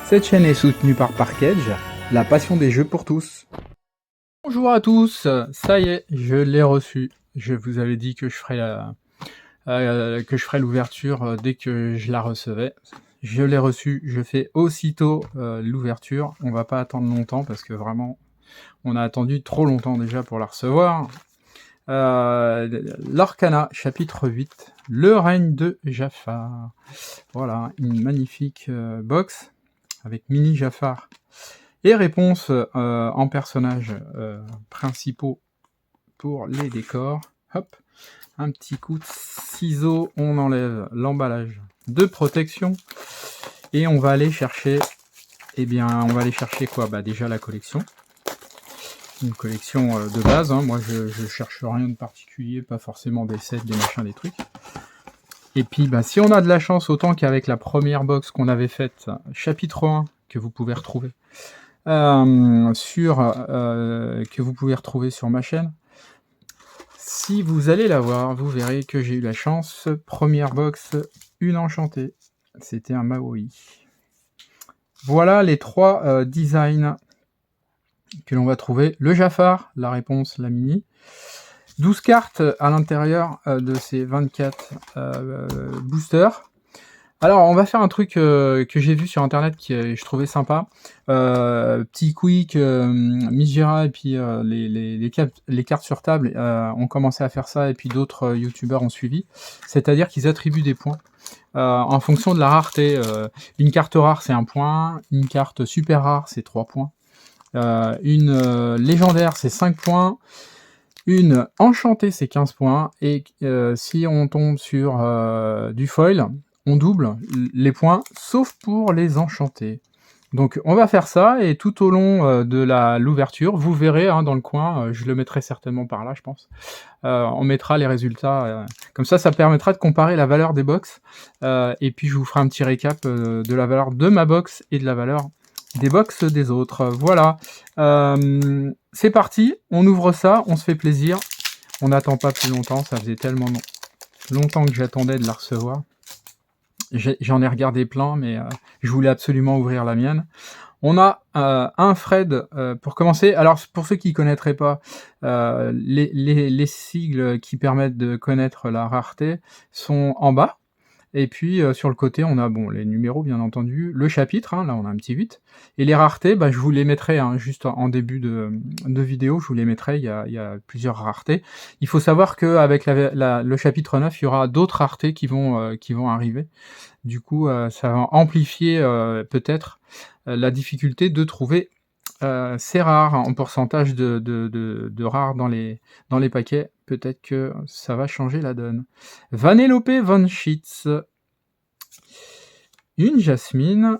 Cette chaîne est soutenue par Parkedge, la passion des jeux pour tous. Bonjour à tous, ça y est, je l'ai reçu. Je vous avais dit que je ferais l'ouverture dès que je la recevais. Je l'ai reçu, je fais aussitôt l'ouverture. On va pas attendre longtemps parce que vraiment, on a attendu trop longtemps déjà pour la recevoir. L'Arcana, chapitre 8, le règne de Jafar. Voilà, une magnifique box avec mini Jafar et réponses en personnages principaux pour les décors. Hop, un petit coup de ciseau, on enlève l'emballage de protection et on va aller chercher, quoi ? Déjà la collection. Une collection de base, hein. Moi je cherche rien de particulier, pas forcément des sets, des machins, des trucs. Et puis si on a de la chance, autant qu'avec la première box qu'on avait faite, chapitre 1, que vous pouvez retrouver sur ma chaîne. Si vous allez la voir, vous verrez que j'ai eu la chance. Première box, une enchantée. C'était un Maui. Voilà les trois designs que l'on va trouver. Le Jafar, la réponse, la mini. 12 cartes à l'intérieur de ces 24 boosters. Alors, on va faire un truc que j'ai vu sur internet que je trouvais sympa. Petit quick, Mijira et puis les cartes sur table ont commencé à faire ça et puis d'autres youtubeurs ont suivi. C'est-à-dire qu'ils attribuent des points en fonction de la rareté. Une carte rare, c'est 1 point. Une carte super rare, c'est 3 points. Une légendaire, c'est 5 points. Une enchantée, c'est 15 points. Et si on tombe sur du foil, on double les points, sauf pour les enchantés. Donc on va faire ça, et tout au long de l'ouverture, vous verrez dans le coin, je le mettrai certainement par là, je pense, on mettra les résultats, comme ça permettra de comparer la valeur des box, et puis je vous ferai un petit récap de la valeur de ma box et de la valeur des box des autres. Voilà, c'est parti, on ouvre ça, on se fait plaisir, on n'attend pas plus longtemps, ça faisait tellement longtemps que j'attendais de la recevoir. J'en ai regardé plein, mais je voulais absolument ouvrir la mienne. On a un Fred pour commencer. Alors, pour ceux qui ne connaîtraient pas, les sigles qui permettent de connaître la rareté sont en bas. Et puis, sur le côté, on a les numéros, bien entendu, le chapitre, là on a un petit 8. Et les raretés, je vous les mettrai juste en début de vidéo, je vous les mettrai, il y a plusieurs raretés. Il faut savoir qu'avec le chapitre 9, il y aura d'autres raretés qui vont arriver. Du coup, ça va amplifier peut-être la difficulté de trouver ces rares en pourcentage de rares dans les paquets. Peut-être que ça va changer la donne. Vanellope von Schitz, une Jasmine,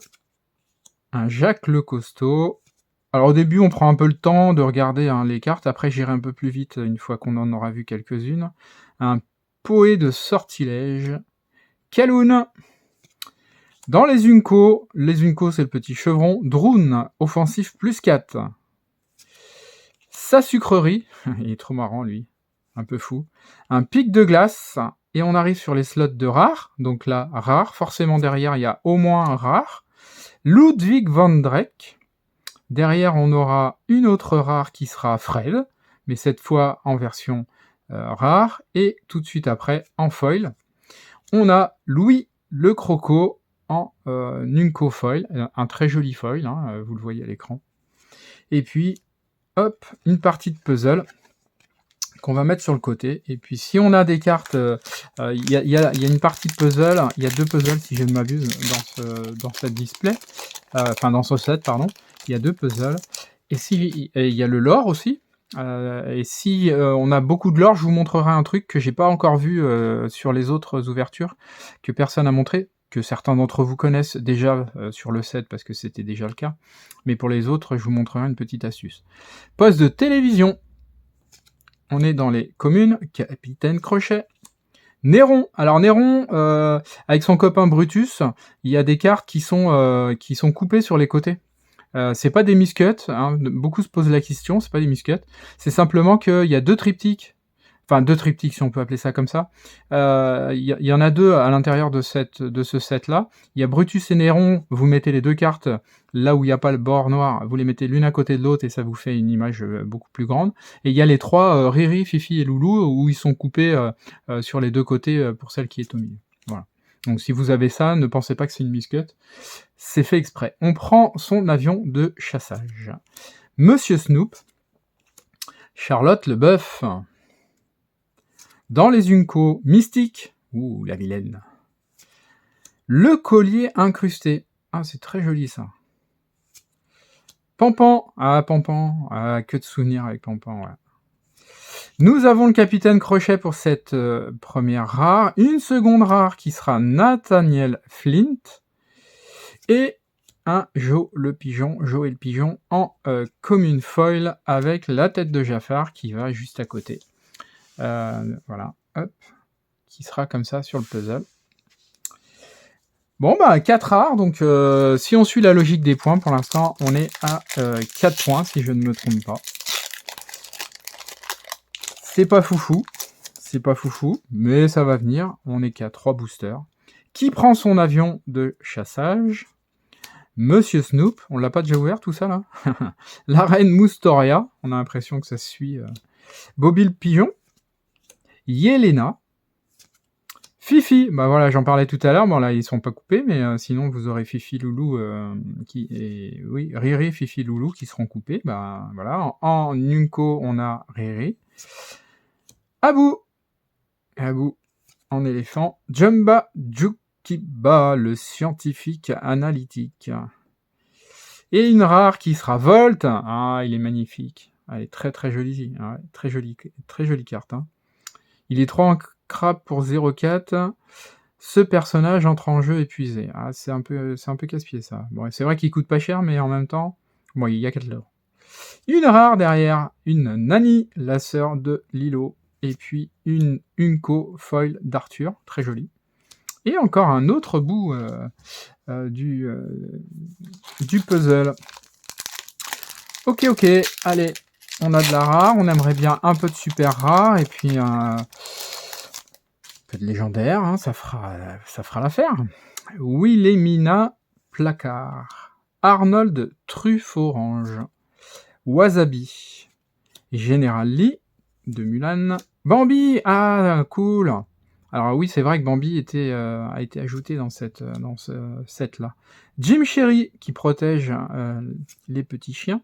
un Jacques le Costaud. Alors au début, on prend un peu le temps de regarder les cartes. Après, j'irai un peu plus vite une fois qu'on en aura vu quelques-unes. Un Poé de Sortilège. Kaloun. Dans les Unco c'est le petit chevron. Droon, offensif plus 4. Sa sucrerie, il est trop marrant lui, un peu fou. Un pic de glace, et on arrive sur les slots de rare. Donc là, rare, forcément derrière, il y a au moins un rare. Ludwig van Drek. Derrière, on aura une autre rare qui sera Fred, mais cette fois en version rare. Et tout de suite après, en foil, on a Louis le Croco en Nunco foil, un très joli foil, vous le voyez à l'écran. Et puis, hop, une partie de puzzle qu'on va mettre sur le côté. Et puis si on a des cartes, il y a une partie de puzzle, il y a 2 puzzles si je ne m'abuse dans cette display, dans ce set, pardon. Il y a 2 puzzles. Et il y a le lore aussi. Et si on a beaucoup de lore, je vous montrerai un truc que j'ai pas encore vu sur les autres ouvertures, que personne n'a montré, que certains d'entre vous connaissent déjà sur le set parce que c'était déjà le cas. Mais pour les autres, je vous montrerai une petite astuce. Poste de télévision. On est dans les communes. Capitaine Crochet. Néron. Alors Néron, avec son copain Brutus, il y a des cartes qui sont coupées sur les côtés. C'est pas des miscuts, beaucoup se posent la question, c'est pas des miscuts. C'est simplement qu'il y a 2 triptyques. enfin 2 triptyques si on peut appeler ça comme ça. Il y en a 2 à l'intérieur de ce set-là. Il y a Brutus et Néron, vous mettez les 2 cartes là où il n'y a pas le bord noir, vous les mettez l'une à côté de l'autre et ça vous fait une image beaucoup plus grande. Et il y a les 3, Riri, Fifi et Loulou, où ils sont coupés sur les 2 côtés pour celle qui est au milieu. Voilà. Donc si vous avez ça, ne pensez pas que c'est une miscut, c'est fait exprès. On prend son avion de chassage. Monsieur Snoop, Charlotte le bœuf. Dans les Unco, Mystique, ouh, la vilaine. Le collier incrusté, ah c'est très joli ça. Pampan, que de souvenirs avec Pampan, ouais. Nous avons le capitaine Crochet pour cette première rare, une seconde rare qui sera Nathaniel Flint, et un Joe et le pigeon en commune foil avec la tête de Jafar qui va juste à côté. Voilà, hop, qui sera comme ça sur le puzzle. Bon, bah 4 rares, donc si on suit la logique des points, pour l'instant, on est à 4 points, si je ne me trompe pas. C'est pas foufou, mais ça va venir, on est qu'à 3 boosters. Qui prend son avion de chassage? Monsieur Snoop, on l'a pas déjà ouvert tout ça là? La reine Moustoria, on a l'impression que ça suit. Bobby le pigeon. Yelena. Fifi, bah voilà, j'en parlais tout à l'heure, bon là ils sont pas coupés, mais sinon vous aurez Fifi, Loulou, oui, Riri, Fifi, Loulou qui seront coupés, bah voilà. En Nunko, on a Riri. Abou en éléphant. Jumba Jukiba, le scientifique analytique. Et une rare qui sera Volt. Ah, il est magnifique. Elle est très très jolie, hein, très jolie carte. Hein. Il est 3 en crabe pour 0,4. Ce personnage entre en jeu épuisé. Ah, c'est un peu casse-pied ça. Bon, c'est vrai qu'il coûte pas cher, mais en même temps, bon, il y a 4 l'or. Une rare derrière, une Nani, la sœur de Lilo. Et puis une Unco foil d'Arthur, très jolie. Et encore un autre bout du puzzle. Ok, allez, on a de la rare, on aimerait bien un peu de super rare, et puis un peu de légendaire, hein, ça fera l'affaire. Wilhelmina Placard, Arnold Truffe Orange, Wasabi, Général Lee de Mulan, Bambi, ah cool. Alors oui, c'est vrai que Bambi a été ajouté dans ce set-là. Jim Sherry qui protège les petits chiens.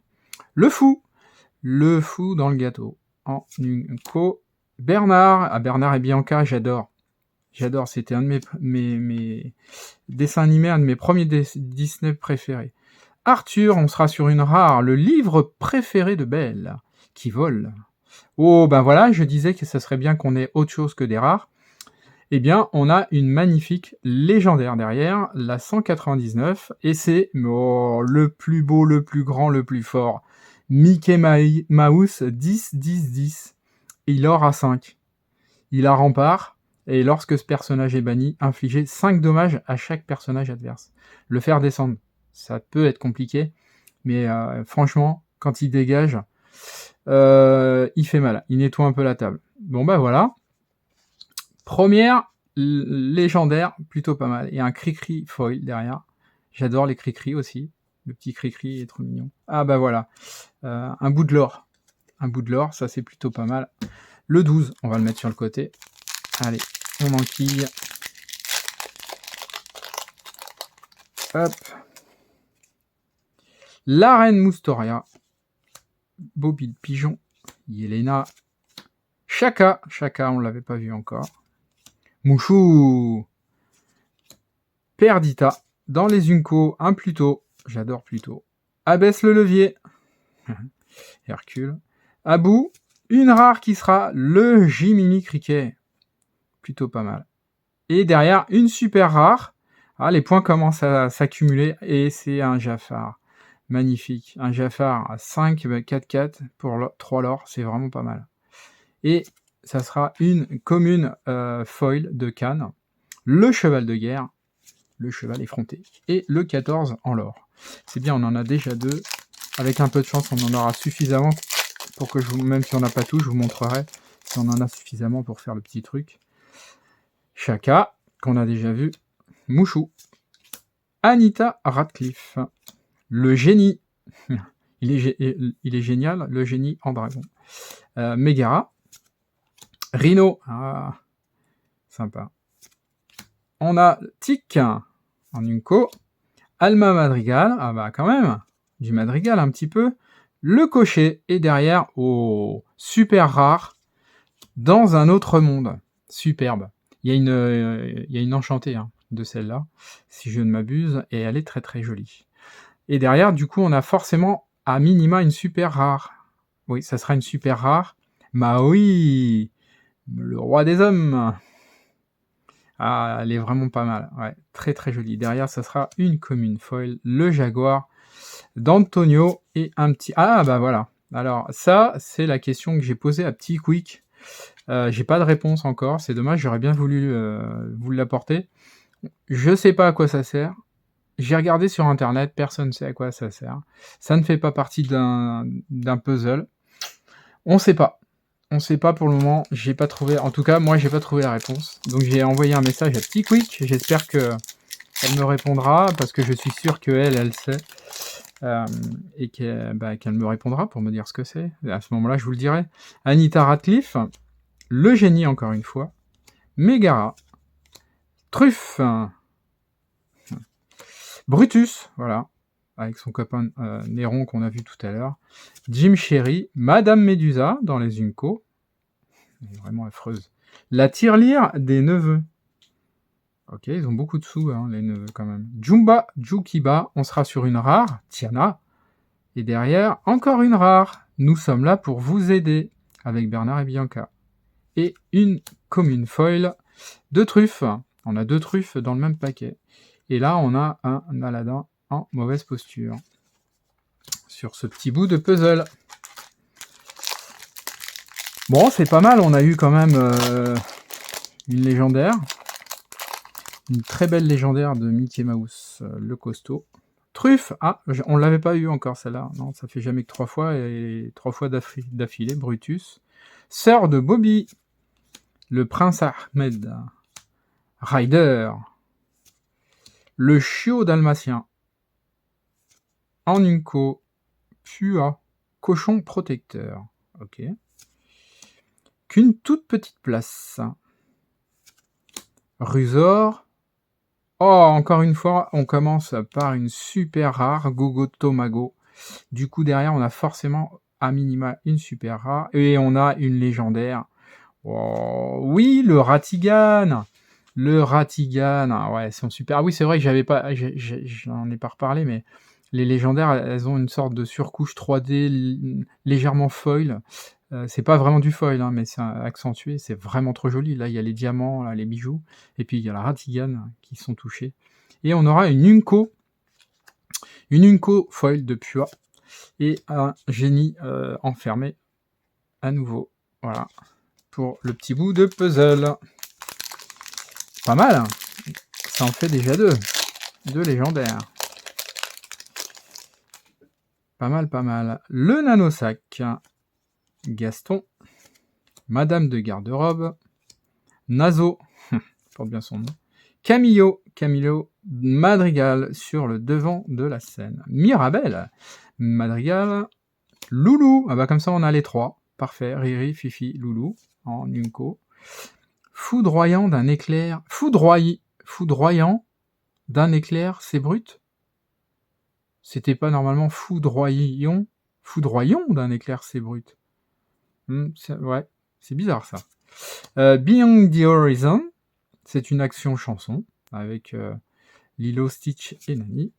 Le fou dans le gâteau. En Unco. Bernard, Bernard et Bianca, j'adore. C'était un de mes dessins animés, un de mes premiers Disney préférés. Arthur, on sera sur une rare, le livre préféré de Belle, qui vole. Oh, ben voilà, je disais que ça serait bien qu'on ait autre chose que des rares. Eh bien, on a une magnifique légendaire derrière, la 199, et c'est le plus beau, le plus grand, le plus fort. Mickey Mouse 10-10-10. Il aura 5. Il a rempart, et lorsque ce personnage est banni, infliger 5 dommages à chaque personnage adverse. Le faire descendre, ça peut être compliqué, mais franchement, quand il dégage, il fait mal. Il nettoie un peu la table. Bon bah voilà. Première légendaire, plutôt pas mal. Et un cri-cri foil derrière. J'adore les cri-cri aussi. Le petit cri-cri est trop mignon. Ah bah voilà. Un bout de l'or. Ça c'est plutôt pas mal. Le 12, on va le mettre sur le côté. Allez, on enquille. Hop. La reine Moustoria. Bobby le pigeon. Yelena. Chaka, on l'avait pas vu encore. Mouchou. Perdita. Dans les Unco, un Pluto. J'adore Pluto. Abaisse le levier. Hercule. Abou. Une rare qui sera le Jiminy Cricket. Plutôt pas mal. Et derrière, une super rare. Ah, les points commencent à s'accumuler. Et c'est un Jafar. Magnifique. Un Jafar à 5, 4-4 pour 3 l'or. C'est vraiment pas mal. Et ça sera une commune foil de Cannes. Le cheval de guerre. Le cheval effronté. Et le 14 en l'or. C'est bien, on en a déjà 2. Avec un peu de chance, on en aura suffisamment pour que même si on n'a pas tout, je vous montrerai si on en a suffisamment pour faire le petit truc. Chaka, qu'on a déjà vu. Mouchou. Anita Radcliffe. Le génie. Il est génial, le génie en dragon. Megara. Rhino. Ah, sympa. On a Tic en Unco. Alma Madrigal. Ah bah quand même. Du Madrigal un petit peu. Le cocher. Et derrière, oh, super rare. Dans un autre monde. Superbe. Il y a une enchantée de celle-là, si je ne m'abuse, et elle est très très jolie. Et derrière, du coup, on a forcément à minima une super rare. Oui, ça sera une super rare. Maui, le roi des hommes. Ah, elle est vraiment pas mal. Ouais, très très jolie. Derrière, ça sera une commune foil, le jaguar d'Antonio et un petit... Ah, bah voilà. Alors, ça, c'est la question que j'ai posée à Petit Quick. J'ai pas de réponse encore, c'est dommage, j'aurais bien voulu vous l'apporter. Je sais pas à quoi ça sert. J'ai regardé sur internet, personne ne sait à quoi ça sert. Ça ne fait pas partie d'un puzzle. On sait pas. On sait pas pour le moment, j'ai pas trouvé, en tout cas, moi j'ai pas trouvé la réponse. Donc j'ai envoyé un message à Petit Quick, j'espère que elle me répondra, parce que je suis sûr qu'elle sait. Et qu'elle me répondra pour me dire ce que c'est. À ce moment-là, je vous le dirai. Anita Radcliffe, le génie encore une fois. Megara, Truffe, Brutus, voilà, avec son copain Néron qu'on a vu tout à l'heure. Jim Sherry, Madame Médusa dans les Unco, elle est vraiment affreuse. La tirelire des neveux. Ok, ils ont beaucoup de sous, les neveux quand même. Jumba, Jukiba, on sera sur une rare, Tiana. Et derrière, encore une rare. Nous sommes là pour vous aider, avec Bernard et Bianca. Et une commune foil de truffes. On a 2 truffes dans le même paquet. Et là, on a un Aladdin en mauvaise posture. Sur ce petit bout de puzzle. Bon, c'est pas mal. On a eu quand même une légendaire. Une très belle légendaire de Mickey Mouse, le costaud. Truffe. Ah, on l'avait pas eu encore celle-là. Non, ça fait jamais que 3 fois. Et 3 fois d'affilée. Brutus. Sœur de Bobby. Le prince Ahmed. Ryder. Le chiot dalmatien. En Unco. Pua. Cochon protecteur. Ok. Qu'une toute petite place. Rusor. Oh, encore une fois, on commence par une super rare, Gogo Tomago. Du coup, derrière, on a forcément, à minima, une super rare. Et on a une légendaire. Oh, oui, le Ratigan. Le Ratigan. Ouais, c'est super. Ah oui, c'est vrai que j'en ai pas reparlé, mais les légendaires, elles ont une sorte de surcouche 3D légèrement foil. C'est pas vraiment du foil, mais c'est accentué, c'est vraiment trop joli. Là, il y a les diamants, là, les bijoux, et puis il y a la Ratigan qui sont touchés. Et on aura une Unco foil de Pua, et un génie enfermé à nouveau. Voilà, pour le petit bout de puzzle. Pas mal, ça en fait déjà 2 légendaires. Pas mal, pas mal. Le nanosac, Gaston, Madame de garde-robe, Nazo, porte bien son nom, Camillo Madrigal sur le devant de la scène, Mirabelle, Madrigal, Loulou, ah bah comme ça on a les 3, parfait, Riri, Fifi, Loulou, en Unco, foudroyant d'un éclair, foudroyant d'un éclair, c'est brut. C'était pas normalement foudroyant d'un éclair, c'est brut. Ouais, c'est bizarre ça. Beyond the Horizon, c'est une action chanson avec Lilo, Stitch et Nani.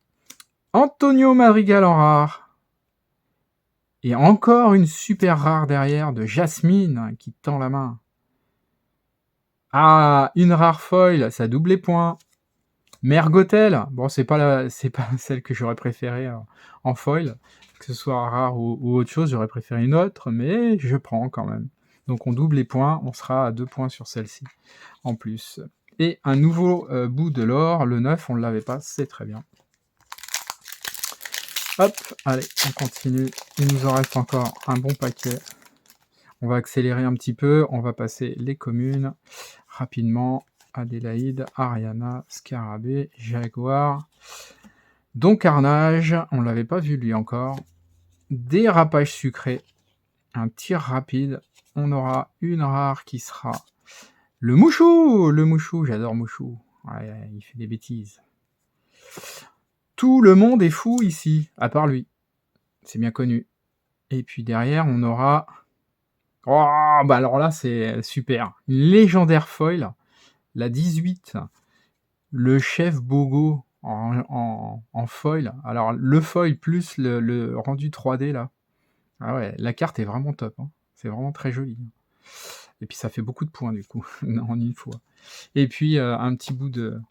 Antonio Madrigal en rare. Et encore une super rare derrière de Jasmine qui tend la main. Ah, une rare foil, ça double les points. Mergotel, bon, c'est pas celle que j'aurais préférée en foil, que ce soit rare ou autre chose, j'aurais préféré une autre, mais je prends quand même. Donc on double les points, on sera à 2 points sur celle-ci en plus. Et un nouveau bout de l'or, le 9, on ne l'avait pas, c'est très bien. Hop, allez, on continue. Il nous en reste encore un bon paquet. On va accélérer un petit peu, on va passer les communes rapidement. Adélaïde, Ariana, Scarabée, Jaguar, Don Carnage, on l'avait pas vu lui encore. Dérapage sucré, un tir rapide. On aura une rare qui sera le Mouchou. Le Mouchou, j'adore Mouchou. Ouais, il fait des bêtises. Tout le monde est fou ici, à part lui. C'est bien connu. Et puis derrière, on aura... Oh, bah alors là, c'est super. Une légendaire foil, la 18. Le chef Bogo en foil. Alors, le foil plus le rendu 3D, là. Ah ouais, la carte est vraiment top. Hein. C'est vraiment très joli. Et puis, ça fait beaucoup de points, du coup, en une fois. Et puis, un petit bout de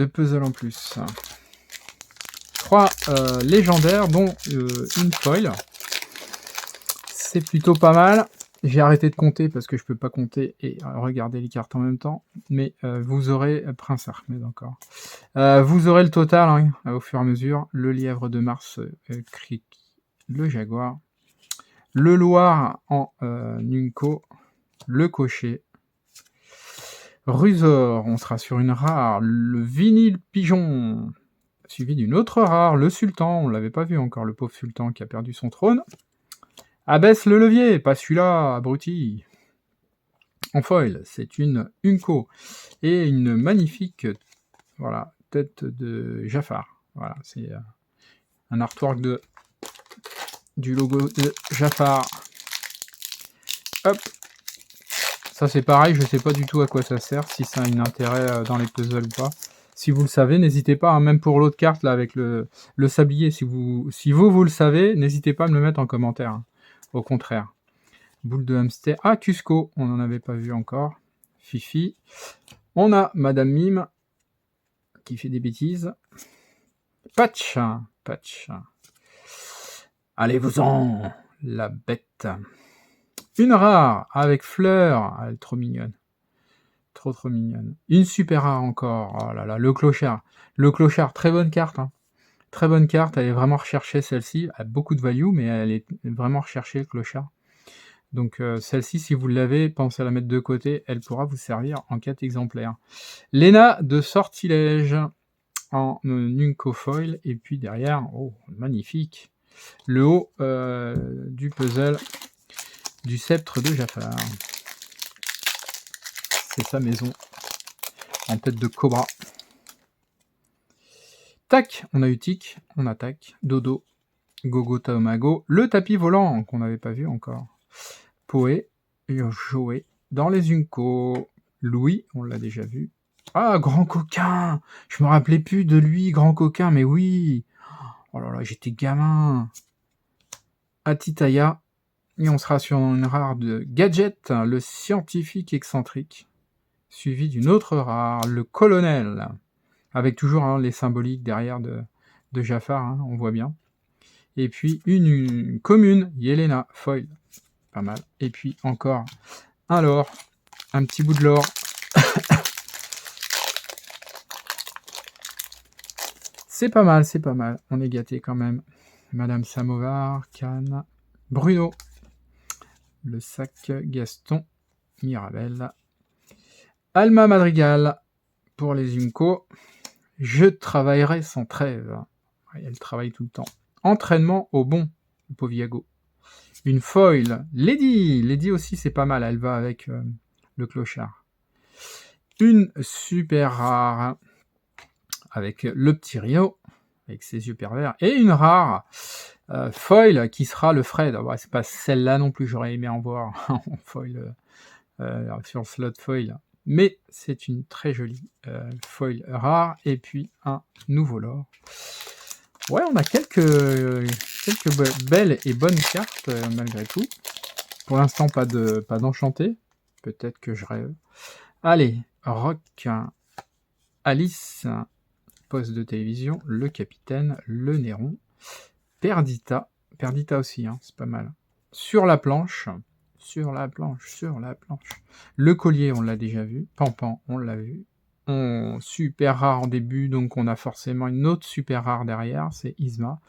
puzzle en plus. 3 légendaires, dont une foil. C'est plutôt pas mal. J'ai arrêté de compter parce que je peux pas compter et regarder les cartes en même temps. Mais vous aurez Prince Ahmed encore. Vous aurez le total hein, au fur et à mesure. Le lièvre de Mars, Crick, le jaguar, le Loir en Nunco, le cocher, Rusor, on sera sur une rare, le vinyle pigeon, suivi d'une autre rare, le sultan, on l'avait pas vu encore, le pauvre sultan qui a perdu son trône. Abaisse le levier, pas celui-là, abruti. En foil, c'est une Unco et une magnifique voilà, tête de Jafar. Voilà, c'est un artwork du logo de Jafar. Hop. Ça c'est pareil, je sais pas du tout à quoi ça sert, si ça a un intérêt dans les puzzles ou pas. Si vous le savez, n'hésitez pas, hein, même pour l'autre carte là avec le sablier, si vous le savez, n'hésitez pas à me le mettre en commentaire. Hein. Au contraire. Boule de hamster. Ah, Cusco, on n'en avait pas vu encore. Fifi. On a Madame Mime, qui fait des bêtises. Patch. Allez-vous-en, la bête. Une rare, avec fleur. Elle est trop mignonne. Trop mignonne. Une super rare encore. Oh là là, le clochard. Le clochard, très bonne carte. Hein. Très bonne carte, elle est vraiment recherchée celle-ci. Elle a beaucoup de value, mais elle est vraiment recherchée, le clochard. Donc celle-ci, si vous l'avez, pensez à la mettre de côté, elle pourra vous servir en 4 exemplaires. Léna de Sortilège en Nunco Foil, et puis derrière, oh, magnifique, le haut du puzzle du sceptre de Jafar. C'est sa maison, en tête de cobra. Tac, on a eu tic, on attaque, dodo, gogo tamago, le tapis volant qu'on n'avait pas vu encore. Poé, Joé, dans les Unco, Louis, on l'a déjà vu. Ah, Grand Coquin. Je me rappelais plus de lui, Grand Coquin, mais oui. Oh là là, j'étais gamin. Atitaya, et on sera sur une rare de Gadget, le scientifique excentrique, suivi d'une autre rare, le colonel, avec toujours hein, les symboliques derrière de Jafar, hein, on voit bien. Et puis une commune, Yelena, foil, pas mal. Et puis encore un lore, un petit bout de lore. C'est pas mal, on est gâté quand même. Madame Samovar, Cannes, Bruno, le sac Gaston, Mirabelle, Alma Madrigal pour les Unco. Je travaillerai sans trêve. Elle travaille tout le temps. Entraînement au bon, le pauvre Yago. Une foil, Lady aussi c'est pas mal, elle va avec le clochard. Une super rare avec le petit Rio, avec ses yeux pervers, et une rare foil qui sera le Fred. Ouais, c'est pas celle-là non plus, j'aurais aimé en voir en foil sur le slot foil, mais c'est une très jolie foil rare, et puis un nouveau lore. Ouais, on a quelques belles et bonnes cartes malgré tout. Pour l'instant, pas d'enchanté. Peut-être que je rêve. Allez, Rock, Alice, poste de télévision, le capitaine, le Néron, Perdita aussi, hein, c'est pas mal. Sur la planche. Le collier, on l'a déjà vu. Pampan, on l'a vu. Super rare en début, donc on a forcément une autre super rare derrière, c'est Isma.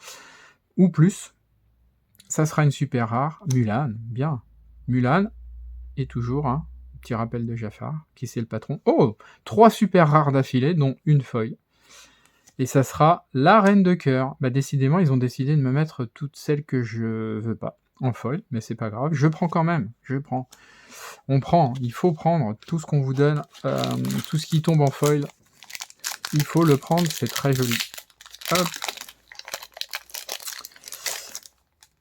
Ou plus. Ça sera une super rare. Mulan, bien. Mulan, et toujours, hein, petit rappel de Jafar, qui c'est le patron. Oh, 3 super rares d'affilée, dont une foil. Et ça sera la reine de cœur. Bah décidément, ils ont décidé de me mettre toutes celles que je veux pas en foil, mais c'est pas grave. Je prends quand même, je prends. On prend, il faut prendre tout ce qu'on vous donne, tout ce qui tombe en foil. Il faut le prendre, c'est très joli. Hop.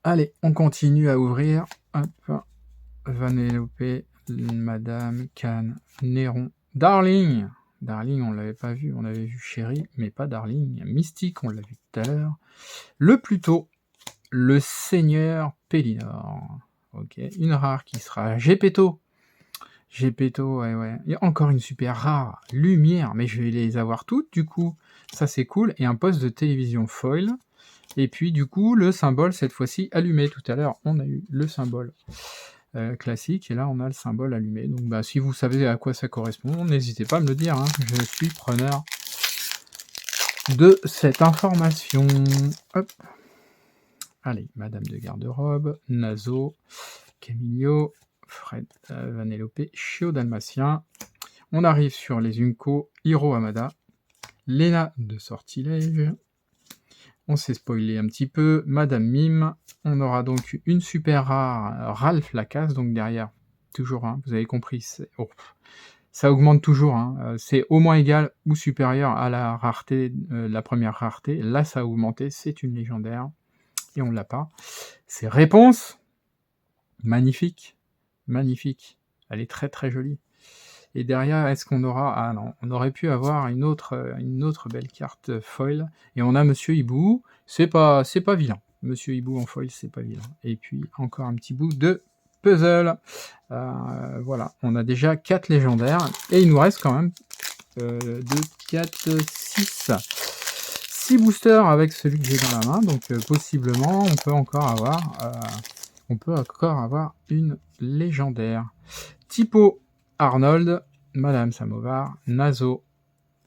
Allez, on continue à ouvrir. Hop. Vanellope, Madame, Cannes, Néron, Darling. Darling, on l'avait pas vu, on avait vu Chéri, mais pas Darling. Mystique, on l'a vu tout à l'heure. Le Pluto, le Seigneur Pélinor. Ok, une rare qui sera Gepetto. Gepetto, ouais. Et encore une super rare, Lumière, mais je vais les avoir toutes du coup. Ça c'est cool. Et un poste de télévision foil. Et puis du coup, le symbole cette fois-ci allumé. Tout à l'heure, on a eu le symbole classique, et là on a le symbole allumé. Donc bah, si vous savez à quoi ça correspond, n'hésitez pas à me le dire, hein. Je suis preneur de cette information. Hop. Allez, Madame de Garde-Robe, Naso, Camillo, Fred Vanellope, Chio Dalmatien. On arrive sur les Unco, Hiro Hamada, Lena de Sortilège. On s'est spoilé un petit peu. Madame Mime. On aura donc une super rare Ralph Lacasse, donc derrière, toujours, hein, vous avez compris, ça augmente toujours, hein, c'est au moins égal ou supérieur à la rareté, la première rareté. Là, ça a augmenté, c'est une légendaire, et on l'a pas. C'est Réponse. Magnifique, magnifique. Elle est très très jolie. Et derrière, est-ce qu'on aura... Ah non, on aurait pu avoir une autre belle carte foil. Et on a Monsieur Hibou, c'est pas vilain. Monsieur Hibou en foil, c'est pas vilain. Et puis, encore un petit bout de puzzle. Voilà, on a déjà 4 légendaires. Et il nous reste quand même 2, 4, 6. 6 boosters avec celui que j'ai dans la main. Donc, possiblement, on peut encore avoir une légendaire. Typo Arnold, Madame Samovar, Naso,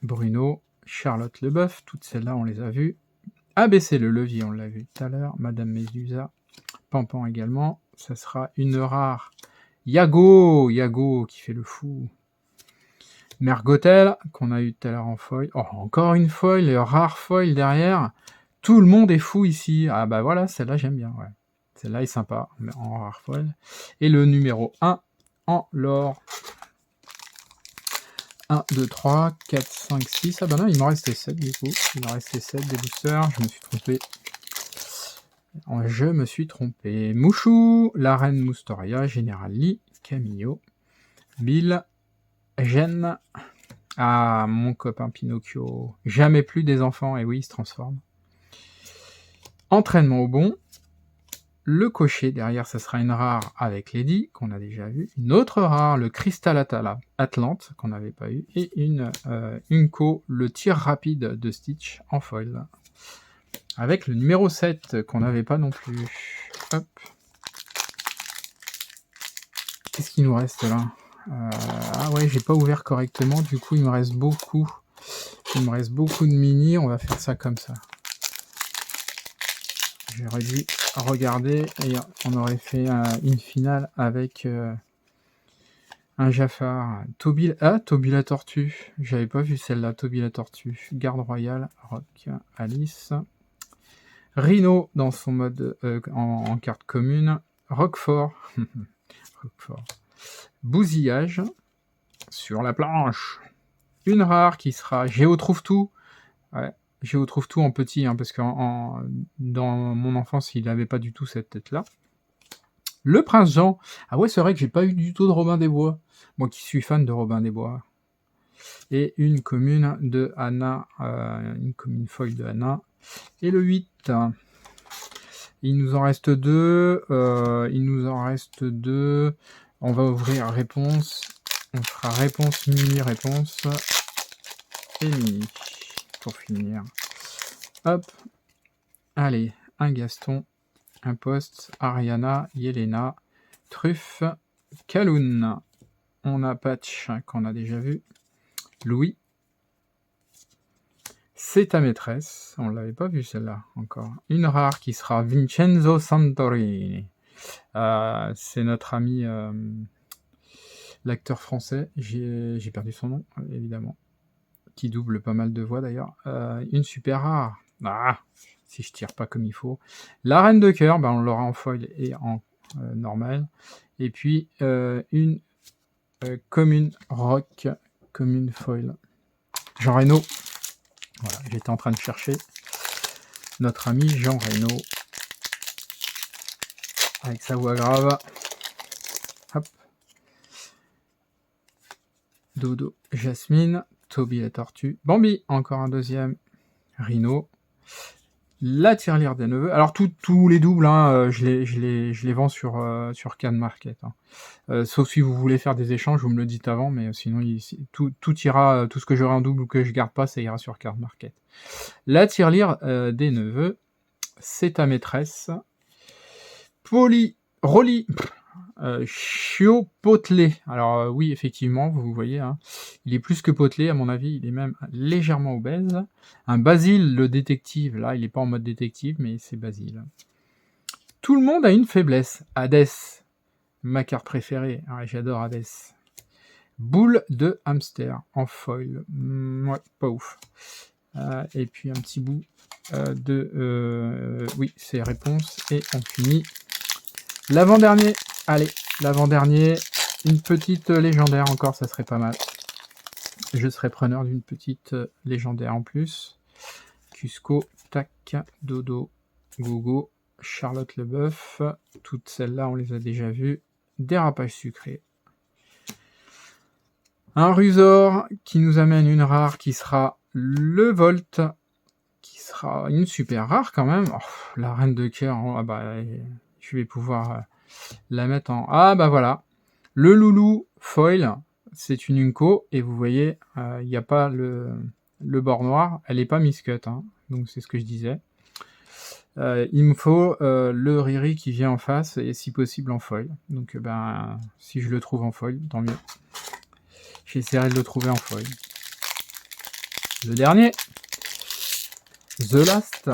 Bruno, Charlotte Leboeuf, toutes celles-là on les a vues. ABC le levier, on l'a vu tout à l'heure. Madame Médusa, Pampan également. Ça sera une rare. Yago qui fait le fou. Mergotel, qu'on a eu tout à l'heure en foil. Oh, encore une foil, rare foil derrière. Tout le monde est fou ici. Ah bah voilà, celle-là j'aime bien, ouais. Celle-là est sympa, mais en rare foil. Et le numéro 1 en l'or. 1, 2, 3, 4, 5, 6. Ah bah non, il m'en restait 7 du coup. Il m'en restait 7 des boosters. Je me suis trompé. Mouchou, la reine Moustoria, Général Lee, Camillo, Bill, Jen. Ah, mon copain Pinocchio. Jamais plus des enfants. Et oui, il se transforme. Entraînement au bon. Le cocher, derrière, ça sera une rare avec Lady, qu'on a déjà vu. Une autre rare, le Cristal Atlante, qu'on n'avait pas eu. Et une Unco, le tir rapide de Stitch en foil. Avec le numéro 7, qu'on n'avait pas non plus. Hop. Qu'est-ce qu'il nous reste là? Ah ouais, j'ai pas ouvert correctement, du coup il me reste beaucoup. Il me reste beaucoup de mini, on va faire ça comme ça. J'aurais dû regarder et on aurait fait une finale avec un Jafar. Toby la tortue. J'avais pas vu celle-là, Toby la tortue. Garde royale, Rock, Alice. Rhino dans son mode en carte commune. Roquefort. Roquefort. Bousillage sur la planche. Une rare qui sera Géo trouve tout. Ouais. Géo trouve tout en petit, hein, parce que dans mon enfance, il n'avait pas du tout cette tête-là. Le Prince Jean. Ah ouais, c'est vrai que j'ai pas eu du tout de Robin des Bois. Moi qui suis fan de Robin des Bois. Et une commune de Anna, une commune foil de Anna. Et le 8. Il nous en reste 2. On va ouvrir réponse. On fera réponse, mini-réponse. Et mini. Pour finir. Hop. Allez, un Gaston, un Poste, Ariana, Yelena, Truffe, Kaloun. On a Patch qu'on a déjà vu. Louis. C'est ta maîtresse. On l'avait pas vu celle-là encore. Une rare qui sera Vincenzo Santorini. C'est notre ami, l'acteur français. J'ai perdu son nom, évidemment. Qui double pas mal de voix d'ailleurs. Une super rare. Si je tire pas comme il faut. La reine de cœur, on l'aura en foil et en normal. Et puis une commune rock, commune foil. Jean Reno. Voilà, j'étais en train de chercher notre ami Jean Reno. Avec sa voix grave. Hop. Dodo, Jasmine, Toby la tortue, Bambi, encore un deuxième, Rhino, la tirelire des neveux. Alors tous les doubles, je les vends sur Card Market. Sauf si vous voulez faire des échanges, vous me le dites avant, mais sinon tout ira, tout ce que j'aurai en double ou que je garde pas, ça ira sur Card Market. La tirelire des neveux, c'est ta maîtresse. Rolly. Chiot potelé. Alors oui, effectivement, vous voyez, il est plus que potelé, à mon avis, il est même légèrement obèse. Un Basile, le détective, là, il n'est pas en mode détective, mais c'est Basile. Tout le monde a une faiblesse. Hadès, ma carte préférée. J'adore Hadès. Boule de hamster en foil. Ouais, pas ouf. Et puis un petit bout oui, c'est réponse. Et on finit. L'avant-dernier. Allez, l'avant-dernier, une petite légendaire encore, ça serait pas mal. Je serais preneur d'une petite légendaire en plus. Cusco, Tac, Dodo, Gogo, Charlotte Leboeuf. Toutes celles-là, on les a déjà vues. Dérapage sucré. Un Rusor qui nous amène une rare qui sera le Volt. Qui sera une super rare quand même. La reine de cœur, je vais pouvoir... la mettre en... voilà. Le loulou foil, c'est une Unco, et vous voyez, il n'y a pas le bord noir, elle n'est pas miscut, donc c'est ce que je disais. Il me faut le Riri qui vient en face, et si possible en foil. Donc si je le trouve en foil, tant mieux. J'essaierai de le trouver en foil. Le dernier, The Last.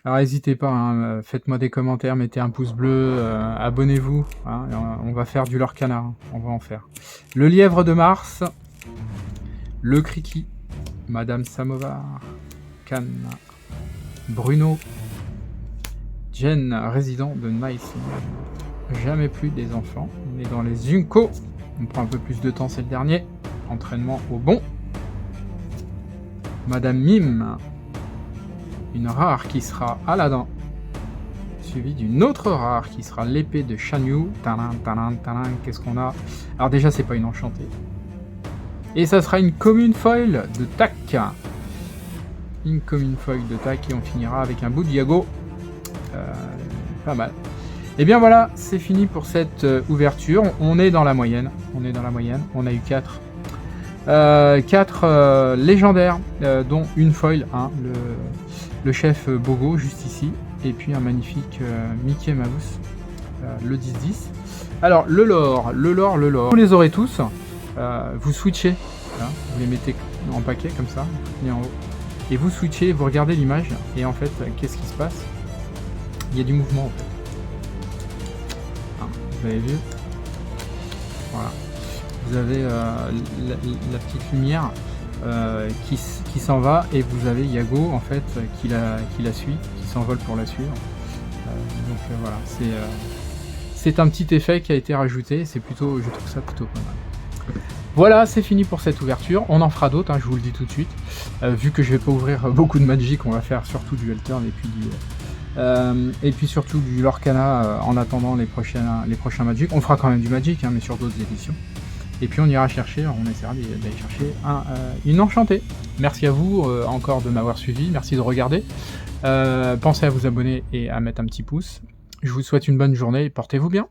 Alors n'hésitez pas, faites-moi des commentaires, mettez un pouce bleu, abonnez-vous, on va faire du Lorcana, on va en faire. Le lièvre de Mars, le Kriki, Madame Samovar, Cannes, Bruno, Jen, résident de Nice, jamais plus des enfants, on est dans les Unco, on prend un peu plus de temps, c'est le dernier, entraînement au bon, Madame Mime, une rare qui sera Aladdin, suivie d'une autre rare qui sera l'épée de Shan Yu. Qu'est-ce qu'on a? Alors déjà, c'est pas une enchantée. Et ça sera une commune foil de Tac. Une commune foil de Tac, et on finira avec un bout de Yago. Pas mal. Et bien voilà, c'est fini pour cette ouverture. On est dans la moyenne. On a eu 4 légendaires, dont une foil, le chef Bogo juste ici, et puis un magnifique Mickey Mouse, le 10-10. Alors le lore, vous les aurez tous, vous switchez, vous les mettez en paquet comme ça, et en haut, et vous switchez, vous regardez l'image, et en fait, qu'est-ce qui se passe? Il y a du mouvement en fait. Vous avez vu? Voilà. Vous avez la petite lumière qui s'en va, et vous avez Yago en fait qui la suit, qui s'envole pour la suivre. Voilà, c'est un petit effet qui a été rajouté, je trouve ça plutôt pas mal. Voilà, c'est fini pour cette ouverture, on en fera d'autres, je vous le dis tout de suite. Vu que je vais pas ouvrir beaucoup de Magic, on va faire surtout du Elturn et puis surtout du Lorcana en attendant les prochains Magic. On fera quand même du Magic, mais sur d'autres éditions. Et puis on ira chercher, on essaiera d'aller chercher une enchantée. Merci à vous encore de m'avoir suivi, merci de regarder. Pensez à vous abonner et à mettre un petit pouce. Je vous souhaite une bonne journée, portez-vous bien.